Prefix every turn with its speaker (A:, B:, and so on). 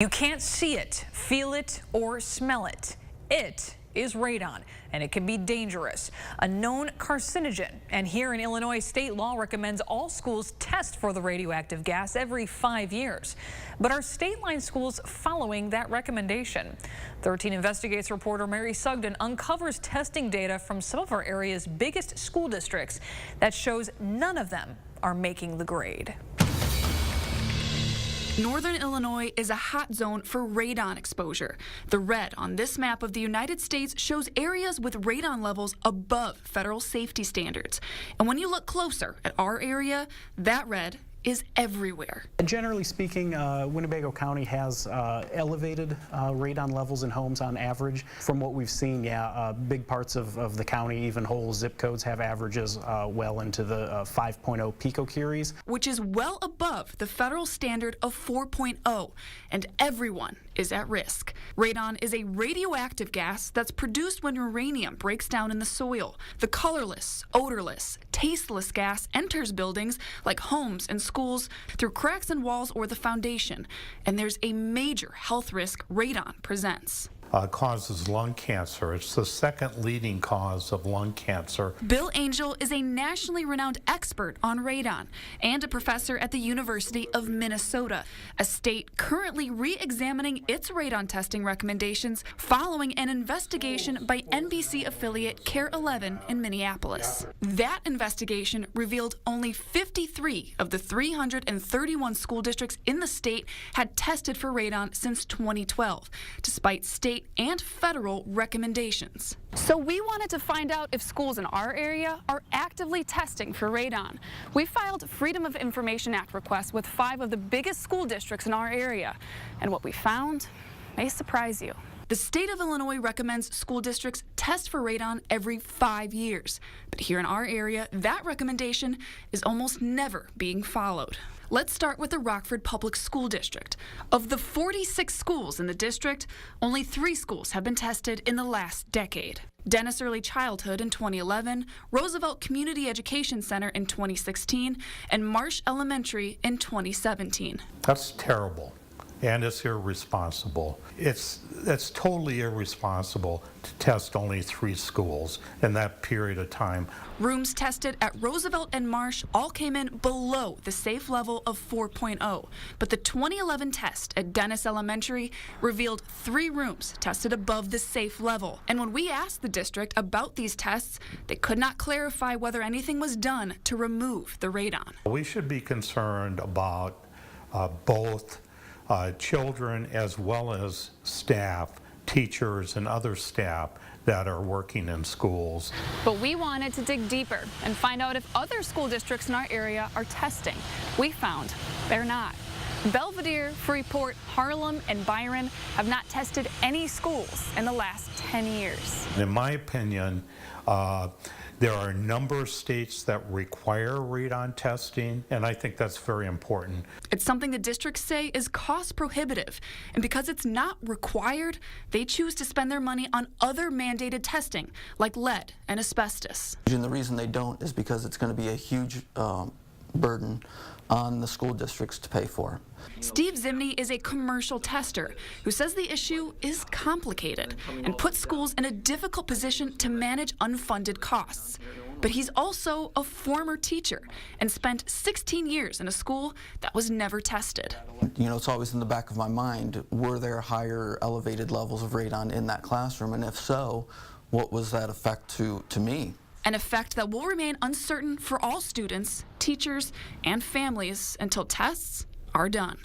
A: You can't see it, feel it, or smell it. It is radon, and it can be dangerous, a known carcinogen. And here in Illinois, state law recommends all schools test for the radioactive gas every 5 years. But are state line schools following that recommendation? 13 Investigates reporter Mary Sugden uncovers testing data from some of our area's biggest school districts that shows none of them are making the grade.
B: Northern Illinois is a hot zone for radon exposure. The red on this map of the United States shows areas with radon levels above federal safety standards. And when you look closer at our area, that red is everywhere.
C: Generally speaking, Winnebago County has elevated radon levels in homes on average. From what we've seen, big parts of the county, even whole zip codes, have averages well into the 5.0 picocuries.
B: Which is well above the federal standard of 4.0, and everyone is at risk. Radon is a radioactive gas that's produced when uranium breaks down in the soil. The colorless, odorless, tasteless gas enters buildings like homes and schools through cracks in walls or the foundation, and there's a major health risk radon presents.
D: Causes lung cancer. It's the second leading cause of lung cancer.
B: Bill Angel is a nationally renowned expert on radon and a professor at the University of Minnesota, a state currently re-examining its radon testing recommendations following an investigation by NBC affiliate KARE 11 in Minneapolis. That investigation revealed only 53 of the 331 school districts in the state had tested for radon since 2012, despite state and federal recommendations.
E: So we wanted to find out if schools in our area are actively testing for radon. We filed Freedom of Information Act requests with 5 of the biggest school districts in our area. And what we found may surprise you.
B: The state of Illinois recommends school districts test for radon every 5 years. But here in our area, that recommendation is almost never being followed. Let's start with the Rockford Public School District. Of the 46 schools in the district, only 3 schools have been tested in the last decade. Dennis Early Childhood in 2011, Roosevelt Community Education Center in 2016, and Marsh Elementary in 2017.
D: That's terrible. And it's irresponsible. It's totally irresponsible to test only 3 schools in that period of time.
B: Rooms tested at Roosevelt and Marsh all came in below the safe level of 4.0, but the 2011 test at Dennis Elementary revealed 3 rooms tested above the safe level. And when we asked the district about these tests, they could not clarify whether anything was done to remove the radon.
D: We should be concerned about both children as well as staff, teachers, and other staff that are working in schools.
E: But we wanted to dig deeper and find out if other school districts in our area are testing. We found they're not. Belvedere, Freeport, Harlem, and Byron have not tested any schools in the last 10 years.
D: In my opinion, there are a number of states that require radon testing, and I think that's very important.
B: It's something the districts say is cost prohibitive, and because it's not required, they choose to spend their money on other mandated testing, like lead and asbestos.
F: And the reason they don't is because it's going to be a huge burden on the school districts to pay for.
B: Steve Zimney is a commercial tester who says the issue is complicated and puts schools in a difficult position to manage unfunded costs. But he's also a former teacher and spent 16 years in a school that was never tested.
F: You know, it's always in the back of my mind, were there higher elevated levels of radon in that classroom? And if so, what was that effect to me?
B: An effect that will remain uncertain for all students, teachers, and families until tests are done.